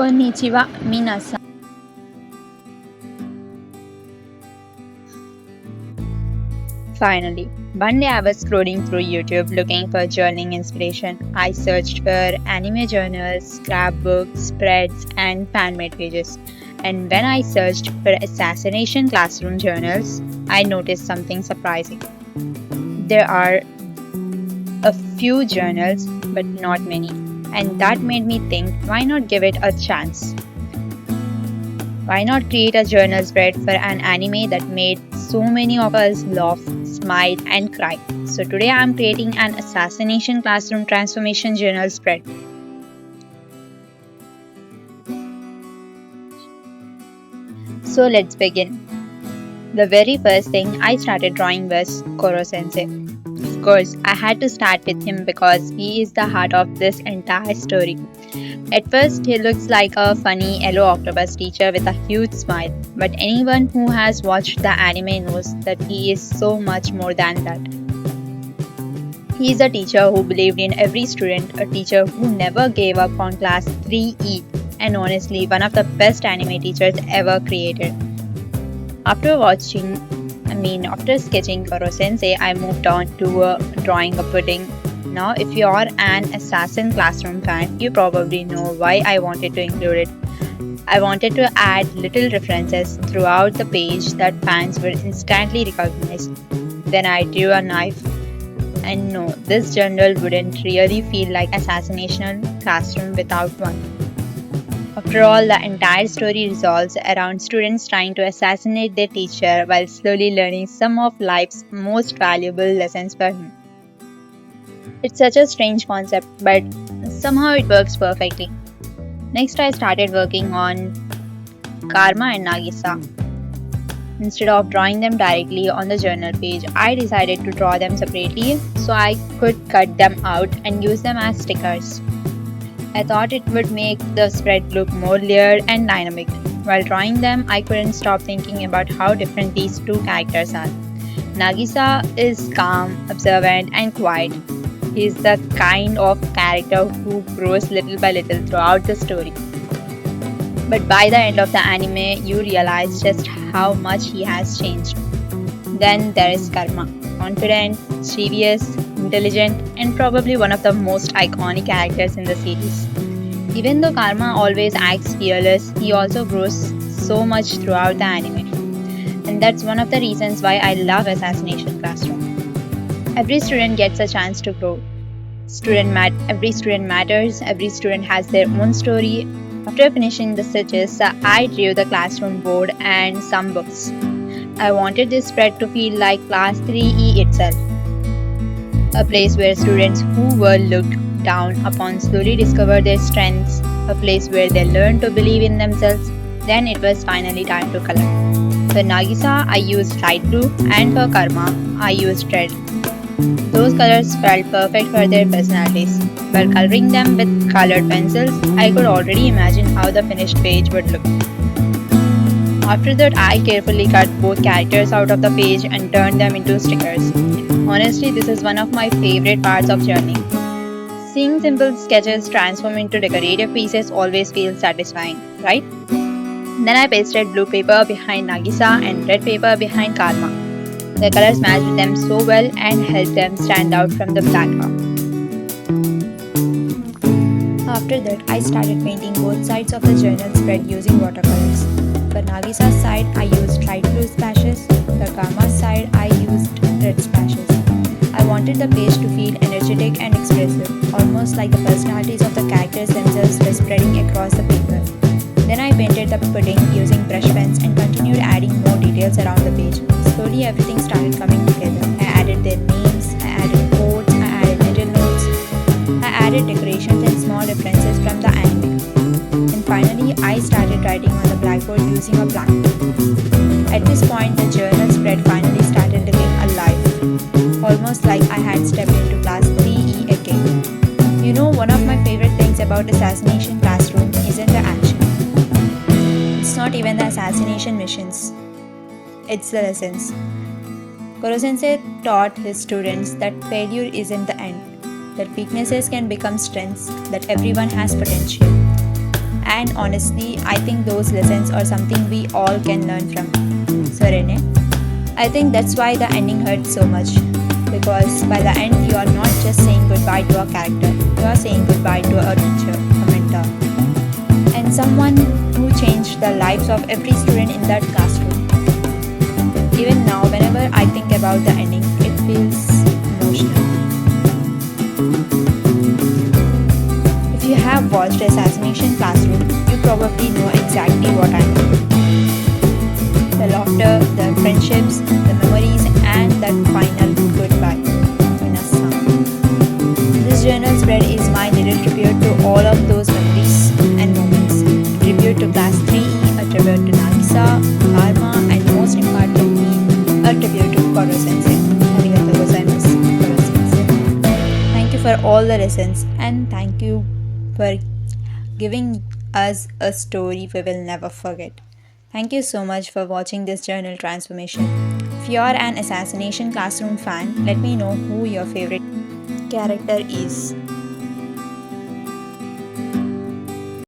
Konnichiwa, minasan. Finally, one day I was scrolling through YouTube looking for journaling inspiration. I searched for anime journals, scrapbooks, spreads, and fan-made pages. And when I searched for Assassination Classroom journals, I noticed something surprising. There are a few journals, but not many. And that made me think, why not give it a chance? Why not create a journal spread for an anime that made so many of us laugh, smile, and cry? So today I am creating an Assassination Classroom transformation journal spread. So let's begin. The very first thing I started drawing was Koro-sensei. Of course, I had to start with him because he is the heart of this entire story. At first, he looks like a funny yellow octopus teacher with a huge smile, but anyone who has watched the anime knows that he is so much more than that. He is a teacher who believed in every student, a teacher who never gave up on class 3E, and honestly, one of the best anime teachers ever created. After sketching Koro-sensei, I moved on to drawing a pudding. Now, if you are an Assassin Classroom fan, you probably know why I wanted to include it. I wanted to add little references throughout the page that fans would instantly recognize. Then I drew a knife. And no, this journal wouldn't really feel like Assassination Classroom without one. After all, the entire story revolves around students trying to assassinate their teacher while slowly learning some of life's most valuable lessons for him. It's such a strange concept, but somehow it works perfectly. Next, I started working on Karma and Nagisa. Instead of drawing them directly on the journal page, I decided to draw them separately so I could cut them out and use them as stickers. I thought it would make the spread look more layered and dynamic. While drawing them, I couldn't stop thinking about how different these two characters are. Nagisa is calm, observant, and quiet. He is the kind of character who grows little by little throughout the story. But by the end of the anime, you realize just how much he has changed. Then there is Karma, confident, serious, intelligent, and probably one of the most iconic characters in the series. Even though Karma always acts fearless, he also grows so much throughout the anime. And that's one of the reasons why I love Assassination Classroom. Every student gets a chance to grow. Every student matters, every student has their own story. After finishing the sketches, I drew the classroom board and some books. I wanted this spread to feel like Class 3E itself. A place where students who were looked down upon slowly discover their strengths, a place where they learn to believe in themselves. Then it was finally time to color. For Nagisa, I used light blue, and for Karma, I used red. Those colors felt perfect for their personalities. While coloring them with colored pencils, I could already imagine how the finished page would look. After that, I carefully cut both characters out of the page and turned them into stickers. Honestly, this is one of my favorite parts of journaling. Seeing simple sketches transform into decorative pieces always feels satisfying, right? Then I pasted blue paper behind Nagisa and red paper behind Karma. The colors matched them so well and helped them stand out from the background. After that, I started painting both sides of the journal spread using watercolors. For Nagisa's side, I used light blue splashes. For Karma's side, I used red splashes. I wanted the page to feel energetic and expressive, almost like the personalities of the characters themselves were spreading across the paper. Then I painted the pudding using brush pens and continued adding more details around the page. Slowly everything started coming together. I added their names, I added quotes, I added little notes, I added decorations and small references from the anime. And finally, I started writing on the blackboard using a blackboard. At this point, the journal spread finally started looking alive, almost like I had stepped into class 3E again. You know, one of my favorite things about Assassination Classroom isn't the action. It's not even the assassination missions. It's the lessons. Koro-sensei taught his students that failure isn't the end, that weaknesses can become strengths, that everyone has potential. And honestly, I think those lessons are something we all can learn from. So, Rene, I think that's why the ending hurts so much. Because by the end, you are not just saying goodbye to a character, you are saying goodbye to a teacher, a mentor, and someone who changed the lives of every student in that classroom. Even now, whenever I think about the ending, it feels emotional. If you have watched Assassination Classroom, you probably know exactly what I mean. The laughter, the friendships, the memories, and that final goodbye in a song. This journal spread is my little tribute to all of those memories and moments. A tribute to Class 3E, a tribute to Nagisa, Karma, and most importantly, a tribute to Koro-sensei. Arigatou gozaimasu, Koro-sensei. Thank you for all the lessons, and thank you for giving us a story we will never forget. Thank you so much for watching this journal transformation. If you are an Assassination Classroom fan, let me know who your favorite character is.